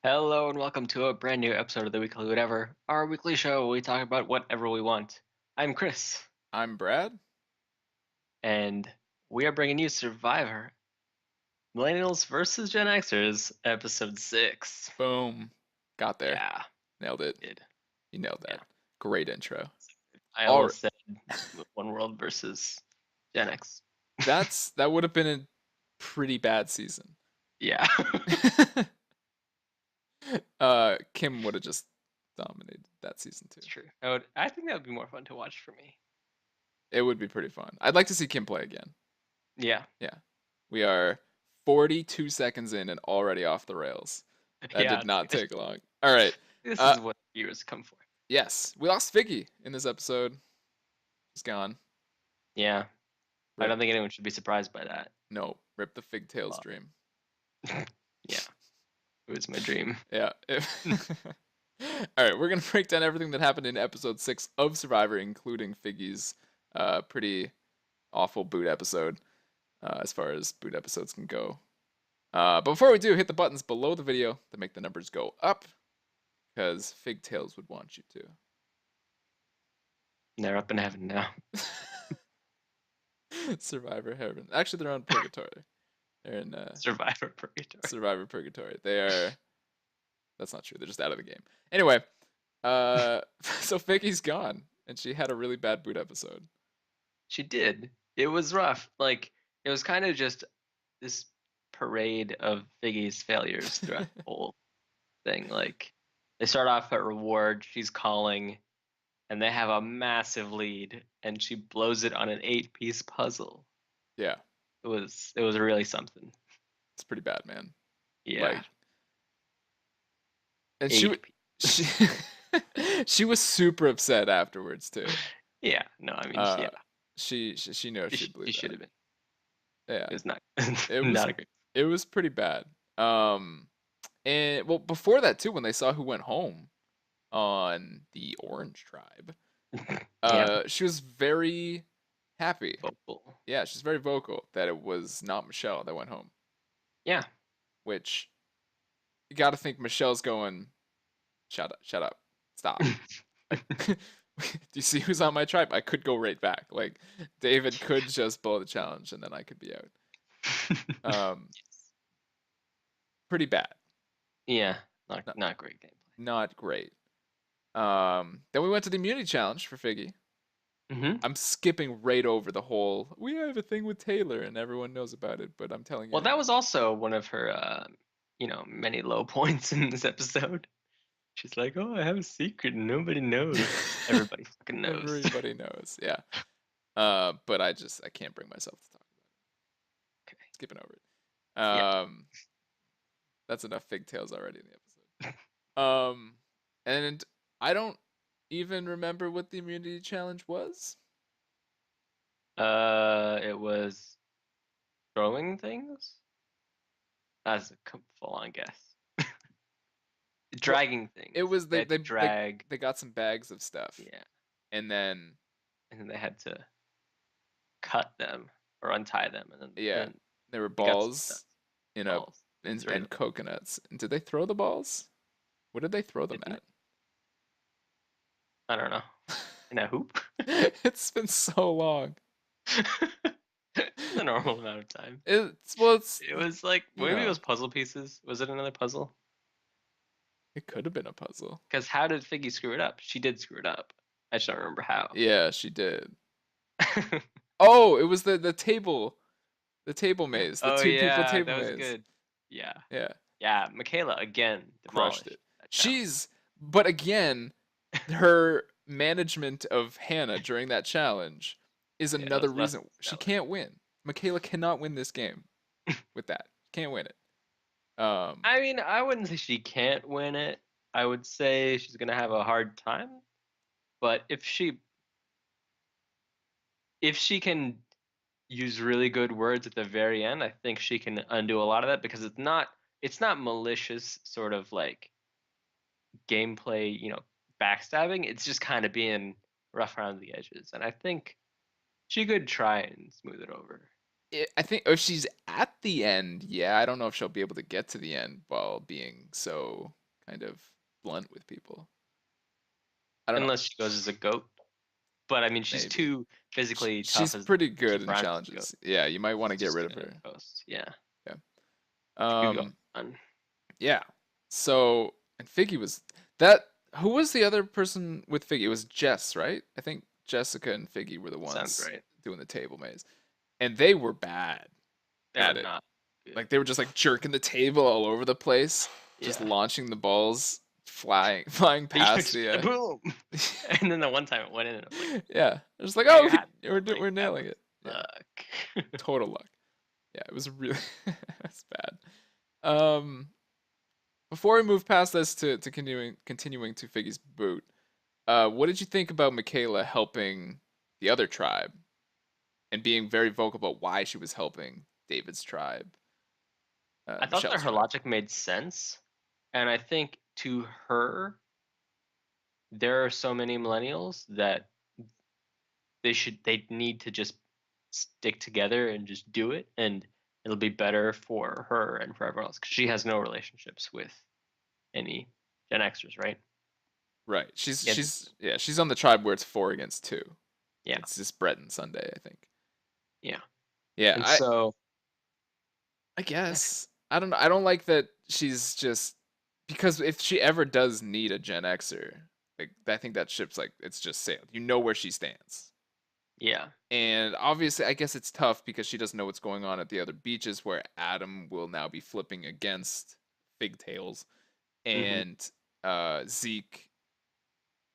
Hello and welcome to a brand new episode of the Weekly Whatever, our weekly show where we talk about whatever we want. I'm Chris, I'm Brad. and we are bringing you Survivor Millennials versus Gen Xers, episode 6. Boom. Got there. Yeah, Nailed it. did. You nailed Yeah. that. Great intro. I All right. almost said One World versus Gen X. That would have been a pretty bad season. Yeah. Kim would have just dominated that season too. It's true. I think that would be more fun to watch for me. It would be pretty fun. I'd like to see Kim play again. Yeah. Yeah. We are 42 seconds in and already off the rails. That Yeah. did not take long. All right. This Uh is what viewers come for. yes, we lost Figgy in this episode. He's gone. Yeah. I Rip. don't think anyone should be surprised by that. No, rip the Figtails Well, dream. yeah. It was my dream. Yeah. All right, we're gonna break down everything that happened in episode 6 of Survivor, including Figgy's pretty awful boot episode, as far as boot episodes can go. But before we do, hit the buttons below the video to make the numbers go up, because Figtails would want you to. They're up in heaven now. Survivor heaven. Actually, they're on purgatory. They're in Survivor Purgatory. Survivor purgatory. They are. That's not true. They're just out of the game. Anyway, so Figgy's gone, and she had a really bad boot episode. She did. It was rough. Like, it was kind of just this parade of Figgy's failures throughout the whole thing. Like, they start off at reward, she's calling, and they have a massive lead, and she blows it on an 8-piece puzzle. Yeah, It was really something. it's pretty bad, man. Yeah. Like, and Eight. she she was super upset afterwards too. Yeah. No, I mean, Uh, yeah. she knows she blew She that. should have been. Yeah, It was not it was not a great. it was pretty bad. And well, before that too, when they saw who went home on the Orange Tribe, Yeah. she was very happy. Vocal. Yeah, she's very vocal that it was not Michelle that went home. Yeah. Which you got to think Michelle's going, shut up, stop. Do you see who's on my tribe? I could go right back. Like David could just blow the challenge and then I could be out. Pretty bad. Yeah. Not, Not great gameplay. not great. Then we went to the immunity challenge for Figgy. Mm-hmm. I'm skipping right over the whole. We have a thing with Taylor and everyone knows about it, but I'm telling you. Well, that was also one of her, many low points in this episode. She's like, "Oh, I have a secret and nobody knows." Everybody fucking knows. Everybody knows. Yeah. But I can't bring myself to talk about it. Okay. Skipping over it. Yeah. That's enough Figtails already in the episode. And I don't even remember what the immunity challenge was. It was throwing things. That's a full-on guess. Dragging things. It was they had to drag. they got some bags of stuff. Yeah. And then They had to cut them or untie them, and then yeah, then there were they got some balls stuff. in Balls. Throw them. and coconuts. And did they throw the balls? What did they throw them Didn't at? it? I don't know. In a hoop? It's been so long. It's a normal amount of time. It's It was like you maybe know. it was puzzle pieces. Was it another puzzle? It could have been a puzzle. Because how did Figgy screw it up? She did screw it up. I just don't remember how. Yeah, she did. Oh, it was the table maze. The Oh two people yeah, table that was maze. good. Yeah. Yeah, Yeah, Michaela again crushed demolished it. that challenge. But again, her management of Hannah during that challenge is Yeah, that another was less reason than she stellar. can't win. Michaela cannot win this game with that. Can't win it. I mean, I wouldn't say she can't win it. I would say she's gonna have a hard time. But if she can use really good words at the very end, I think she can undo a lot of that because it's not malicious sort of like gameplay, backstabbing. It's just kind of being rough around the edges. And I think she could try and smooth it over. I think if she's at the end, yeah, I don't know if she'll be able to get to the end while being so kind of blunt with people. I don't know. Unless she goes as a goat. But I mean, she's Maybe. too physically tough She's as pretty to good keep her in on as a goat. challenges. Yeah, you might want to She's get just rid of gonna her. coast. Yeah, Yeah. she could go Um, on. yeah. So, and Figgy was that. Who was the other person with Figgy? It was Jess, right? I think Jessica and Figgy were the Sounds ones right. doing the table maze, and they were bad They were at it. not good. Like they were just like jerking the table all over the place, just Yeah. launching the balls, flying They past just the. boom, and then the one time it went in, and I was like, Yeah, it was like, "Yeah, oh, you had me." I we're was like, we're "That nailing was it. Yeah, luck." total luck. Yeah, it was really that's bad. Um, before we move past this to continuing to Figgy's boot, what did you think about Michaela helping the other tribe and being very vocal about why she was helping David's tribe, I thought that Michelle's her tribe? logic made sense, and I think to her, there are so many millennials that they need to just stick together and just do it, and it'll be better for her and for everyone else because she has no relationships with any Gen Xers, right? Right. She's Yeah, she's yeah, she's on the tribe where it's 4 against 2. yeah, It's just Brett and Sunday, I think. yeah. Yeah, And I so I I th- guess. I don't know. I don't like that she's just because if she ever does need a Gen Xer, like I think that ship's like it's just sailed. You know where she stands. yeah, And obviously, I guess it's tough because she doesn't know what's going on at the other beaches where Adam will now be flipping against Figtails hmm, and Zeke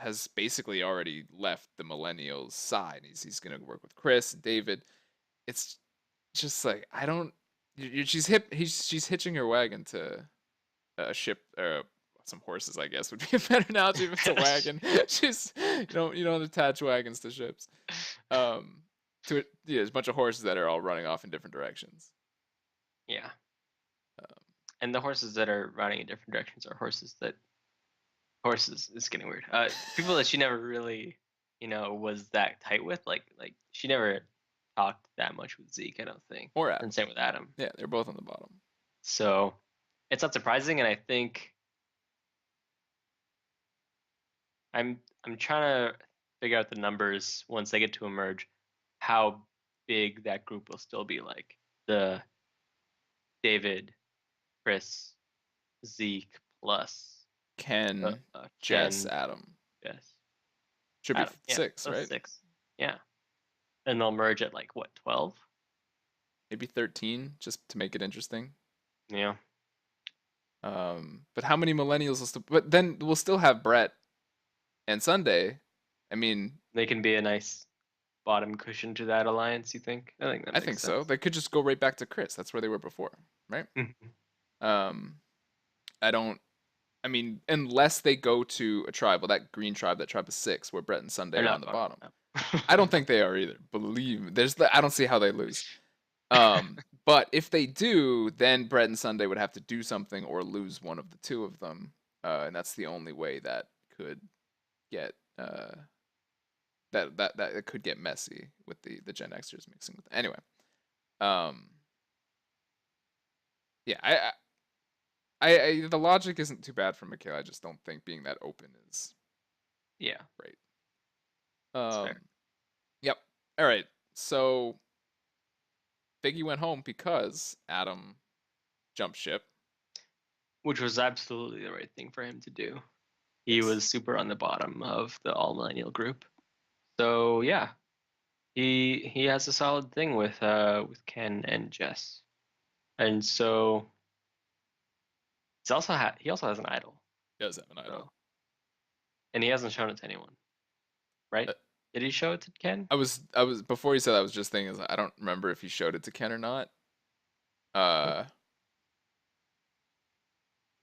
has basically already left the Millennials side. He's going to work with Chris and David. It's just like I don't. She's hitching her wagon to a ship or some horses. I guess would be a better analogy if it's a wagon. She's you don't attach wagons to ships. Um, to it, yeah, there's a bunch of horses that are all running off in different directions. yeah. Um, And the horses that are running in different directions are horses. It's getting weird. People that she never really, was that tight with. Like she never talked that much with Zeke. I don't think, or and Adam. same with Adam. Yeah, they're both on the bottom. So it's not surprising, and I think I'm trying to figure out the numbers once they get to emerge, how big that group will still be. Like the David, Chris, Zeke plus Ken, Jess, Ken, Adam. yes, Should be Adam. Yeah, 6, so that's right? 6. Yeah, and they'll merge at like what, 12? Maybe 13, just to make it interesting. Yeah, But how many millennials will still? But then we'll still have Brett and Sunday. I mean, they can be a nice bottom cushion to that alliance. You think? I think that I makes think so. sense. They could just go right back to Chris. That's where they were before, right? Mhm. Um, I don't. I mean, unless they go to a tribe, well, that green tribe, that tribe of 6, where Brett and Sunday They're are on not the going bottom. to I that. don't think they are either. Believe me. I don't see how they lose. But if they do, then Brett and Sunday would have to do something or lose one of the two of them, and that's the only way that could get that it could get messy with the Gen Xers mixing with. Anyway, um, yeah, the logic isn't too bad for Michaela. I just don't think being that open is Yeah, great. that's fair. Yep. All right. So Biggie went home because Adam jumped ship. Which was absolutely the right thing for him to do. He Yes. was super on the bottom of the all millennial group. So yeah, he has a solid thing with Ken and Jess. And so he also has an idol. He does have an idol. So and he hasn't shown it to anyone, right? Uh, Did he show it to Ken? I was before you said that, I was just thinking I don't remember if he showed it to Ken or not. Oh, Uh,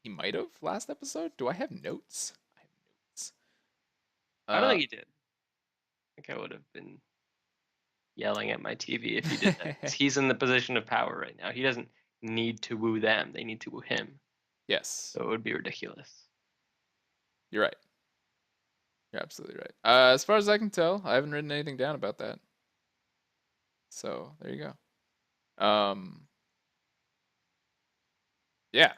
he might have last episode. Do I have notes? I have notes. I don't Uh, think he did. I think I would have been yelling at my TV if he did that. 'Cause he's in the position of power right now. He doesn't need to woo them. They need to woo him. yes, So it would be ridiculous. you're right. You're absolutely right. As far as I can tell, I haven't written anything down about that. So there you go. Um, yeah.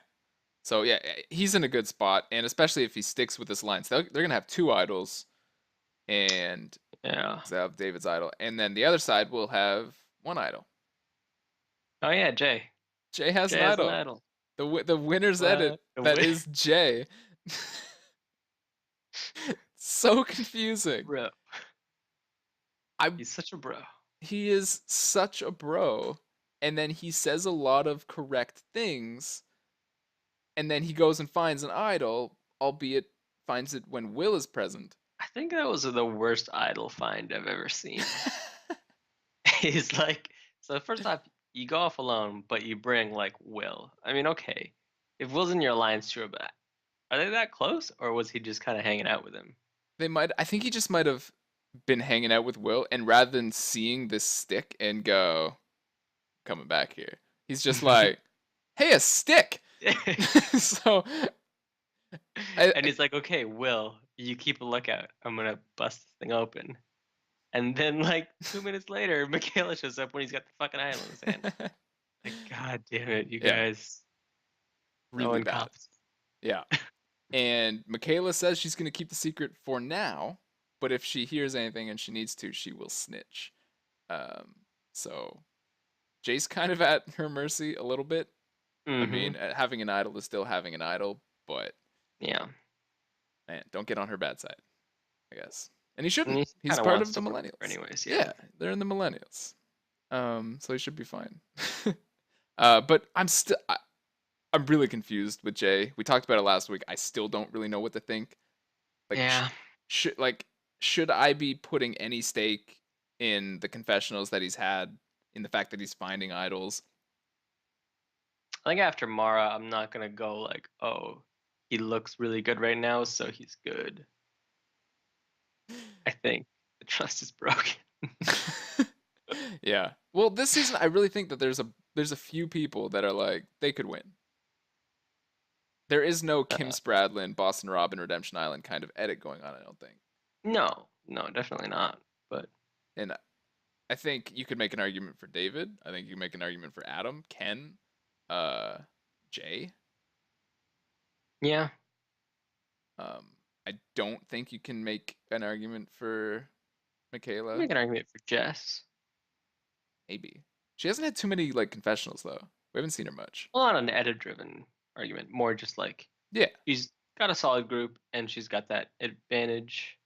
So yeah, he's in a good spot, and especially if he sticks with this line, so they're gonna have two idols, and Yeah. they have David's idol, and then the other side will have one idol. Oh yeah, Jay. Jay has Jay an has an idol. idol. The winner's edit What? that is Jay. So confusing. Bro. I He's such a bro. He is such a bro, and then he says a lot of correct things, and then he goes and finds an idol, albeit finds it when Will is present. I think that was the worst idol find I've ever seen. He's like, so first off, you go off alone, but you bring like Will. I mean, okay, if Will's in your alliance, sure, but are they that close, or was he just kind of hanging out with him? I think he just might have been hanging out with Will, and rather than seeing this stick and go, coming back here, he's just like, hey, a stick! So, And he's like, okay, Will, you keep a lookout. I'm gonna bust this thing open. And then like 2 minutes later, Michaela shows up when he's got the fucking idol in his hand. Like, God damn it, you Yeah. guys. Really Throwing bad. cops. Yeah. And Michaela says she's going to keep the secret for now, but if she hears anything and she needs to, she will snitch. So Jay's kind of at her mercy a little bit. I mean, having an idol is still having an idol, but yeah, man, don't get on her bad side, I guess. And he shouldn't. and He's kinda part wants of the to work Millennials. anyways. Yeah, they're in the Millennials. So he should be fine. But I'm really confused with Jay. We talked about it last week. I still don't really know what to think. Like, Yeah. should I be putting any stake in the confessionals that he's had, in the fact that he's finding idols? I think after Mara, I'm not gonna go like, oh, he looks really good right now, so he's good. I think the trust is broken. Yeah. Well, this season I really think that there's a few people that are like they could win. There is no Kim Spradlin, Boston Robin, Redemption Island kind of edit going on, I don't think. No, definitely not. But And I think you could make an argument for David. I think you could make an argument for Adam, Ken, Jay. yeah, I don't think you can make an argument for Michaela. make an argument for Jess. Maybe. She hasn't had too many like confessionals though. We haven't seen her much. Well, not an edit-driven argument, more just like Yeah. she's got a solid group and she's got that advantage.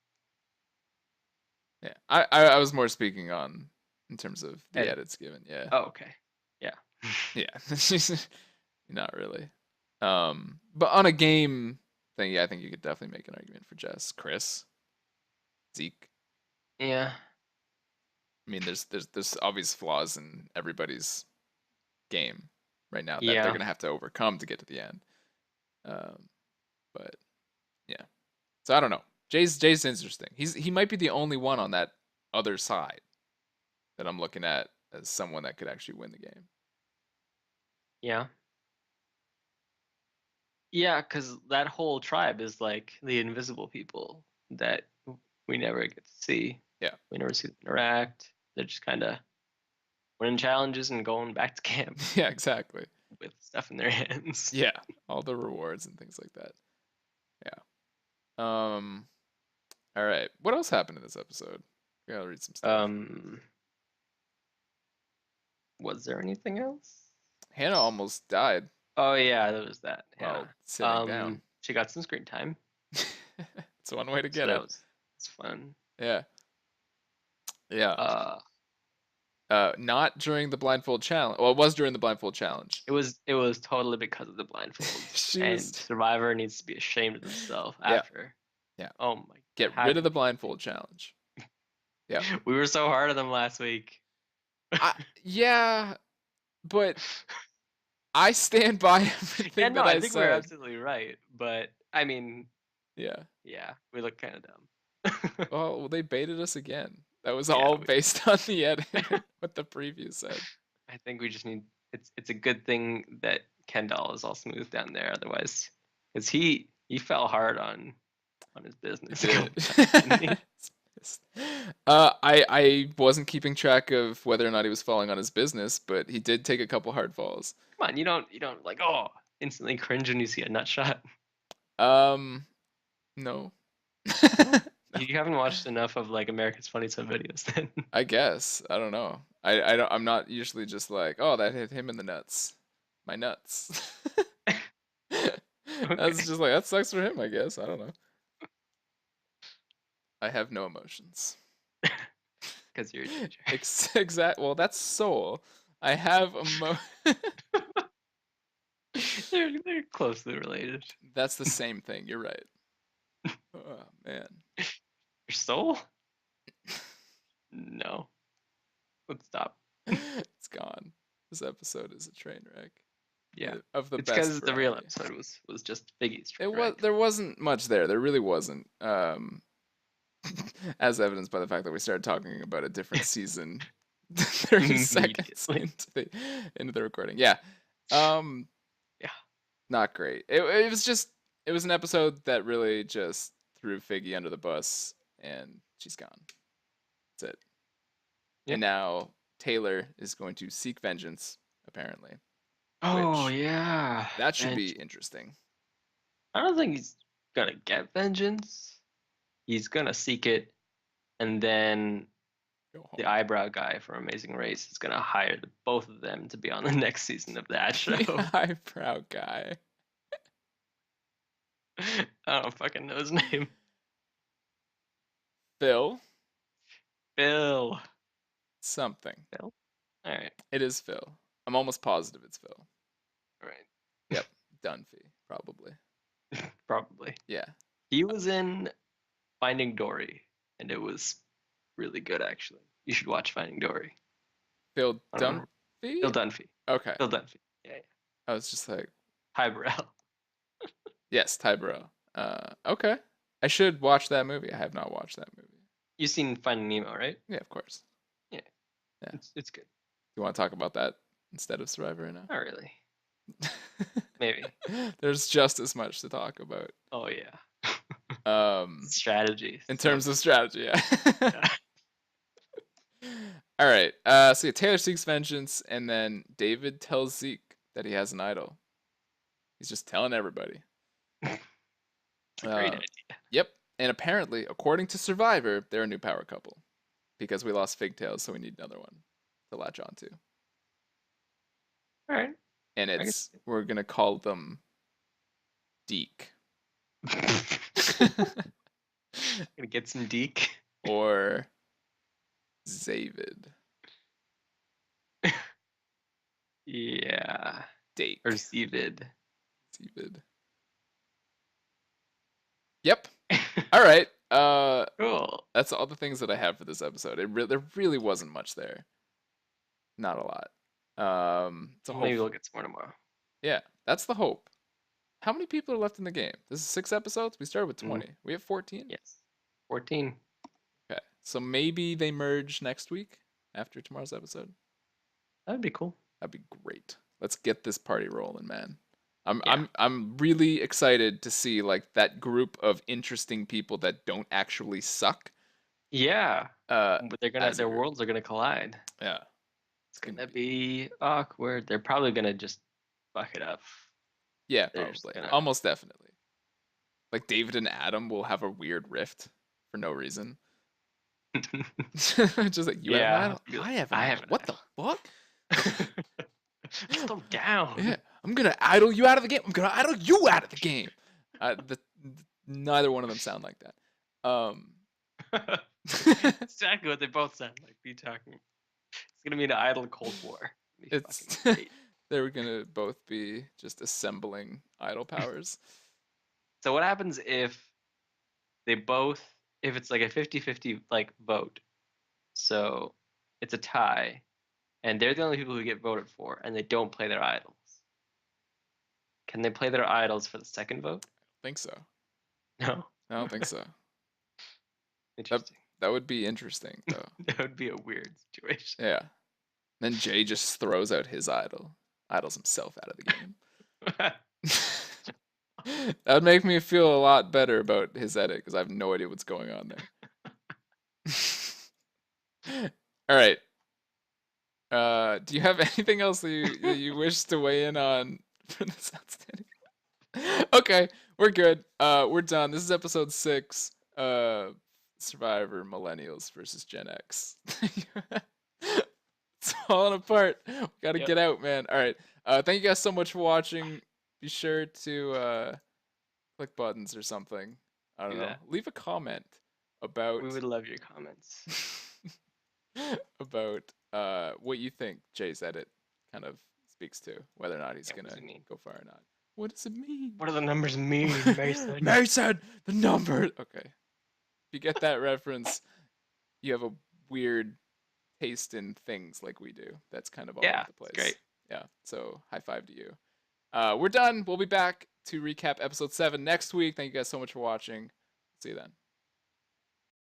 Yeah. I was more speaking on in terms of the edits given. Yeah. Oh, okay. Yeah. Yeah. She's not really. But on a game thing, yeah, I think you could definitely make an argument for Jess, Chris, Zeke. Yeah. I mean, there's obvious flaws in everybody's game right now that Yeah. they're gonna have to overcome to get to the end. But yeah, so I don't know. Jay's interesting. He might be the only one on that other side that I'm looking at as someone that could actually win the game. Yeah. Yeah, because that whole tribe is like the invisible people that we never get to see. Yeah. We never see them interact. They're just kind of winning challenges and going back to camp. Yeah, exactly. With stuff in their hands. Yeah, all the rewards and things like that. Yeah. All right. What else happened in this episode? We gotta read some stuff. Was there anything else? Hannah almost died. Oh yeah, there was that. While sitting down. She got some screen time. It's one way to get it. It's fun. Yeah. Yeah. Not during the blindfold challenge. Well, it was during the blindfold challenge. It was totally because of the blindfold. And Survivor needs to be ashamed of himself after. Yeah. Oh my. Get rid of the blindfold challenge. Yeah. We were so hard on them last week. Yeah, but I stand by everything that I think said. we're absolutely right, but I mean, yeah, we look kind of dumb. well, they baited us again. That was all based on the edit, what the preview said. I think we just need. It's a good thing that Kendall is all smooth down there, otherwise, because he fell hard on his business. Therapist. I wasn't keeping track of whether or not he was falling on his business, but he did take a couple hard falls. Come on, you don't like instantly cringe when you see a nut shot. Um, no. No, No. you haven't watched enough of like America's Funniest Home Videos then. I guess. I don't know. I don't I'm not usually just like, oh, that hit him in the nuts. My nuts. That's Okay, just like that sucks for him, I guess. I don't know. I have no emotions. because you're a teacher. Exact. Well, that's soul. I have They're closely related. That's the same thing. You're right. Oh man. Your soul? No. Let's stop. It's gone. This episode is a train wreck. Yeah, Of the it's best because the real variety. episode was just Biggie's It train was wreck. there wasn't much there. There really wasn't. As evidenced by the fact that we started talking about a different season 30 seconds Immediately. into the recording. Yeah. Um Yeah. Not great. It was just it was an episode that really just threw Figgy under the bus and she's gone. That's it. Yep. And now Taylor is going to seek vengeance, apparently. Oh Which yeah. that should be Vengeance. interesting. I don't think he's gonna get vengeance. He's gonna seek it, and then Go the home. eyebrow guy from Amazing Race is gonna hire both of them to be on the next season of that show. The eyebrow guy. I don't fucking know his name. Phil Phil. something. Phil. All right. It is Phil. I'm almost positive it's Phil. All right. Yep. Dunphy, probably. Probably. Yeah. He was in Finding Dory, and it was really good actually. You should watch Finding Dory. Phil I don't know. Dunphy? Phil Dunphy. Okay. Phil Dunphy. Yeah, yeah. I was just like, Highbrow. yes, Ty Burrell. Okay. I should watch that movie. I have not watched that movie. You've seen Finding Nemo, right? Yeah, of course. Yeah. Yeah. It's good. You want to talk about that instead of Survivor right Not really. Maybe. There's just as much to talk about. Oh yeah. In Strategy. terms of strategy, yeah. Yeah. All right. So yeah, Taylor seeks vengeance, and then David tells Zeke that he has an idol. He's just telling everybody. It's a great idea. Yep. And apparently, according to Survivor, they're a new power couple because we lost Figtails, so we need another one to latch onto. All right. And we're gonna call them Deke Gonna get some Deke. or Zavid. Yeah. Dake. Or Zevid. Zavid. Yep. All right. Cool. That's all the things that I have for this episode. There really wasn't much there. Not a lot. It's a Maybe hope. we'll get some more tomorrow. Yeah, that's the hope. How many people are left in the game? This is 6 episodes. We started with 20. We have 14. Yes. 14. Okay, so maybe they merge next week after tomorrow's episode. That'd be cool. That'd be great. Let's get this party rolling, man. Yeah. I'm really excited to see like that group of interesting people that don't actually suck. Yeah. As a Their group. worlds are gonna collide. Yeah. It's gonna be awkward. They're probably gonna just fuck it up. Yeah, They're just probably. gonna- Almost definitely. Like David and Adam will have a weird rift for no reason. Just like you have an idol. I have an idol. What the fuck? Slow down. Yeah, I'm gonna idle you out of the game. I'm gonna idle you out of the game. Neither one of them sound like that. Exactly what they both sound like. Be talking. It's gonna be an idle Cold War. It's they're gonna both be just assembling idol powers. So what happens if if it's like a 50-50 like vote? So it's a tie, and they're the only people who get voted for, and they don't play their idols. Can they play their idols for the second vote? I think so. No. I don't think so. Interesting. That would be interesting, though. That would be a weird situation. Yeah. Then Jay just throws out his idles himself out of the game. That would make me feel a lot better about his edit because I have no idea what's going on there. All right. Do you have anything else that you wish to weigh in on for this outstanding? Okay, we're good. We're done. This is episode 6. Survivor Millennials versus Gen X. It's falling apart. We gotta Yep. get out, man. All right. Thank you guys so much for watching. Be sure to click buttons or something. I don't Do know. that. Leave a comment We about would love your comments. about what you think Jay's edit kind of speaks to, whether or not he's Yeah, what does gonna it mean? go far or not. What does it mean? What do the numbers mean, Mason? Mason, the number. Okay, if you get that reference, you have a weird taste in things like we do. That's kind of all over Yeah, the it's great. place. Yeah. So high five to you. We're done. We'll be back to recap episode 7 next week. Thank you guys so much for watching. See you then.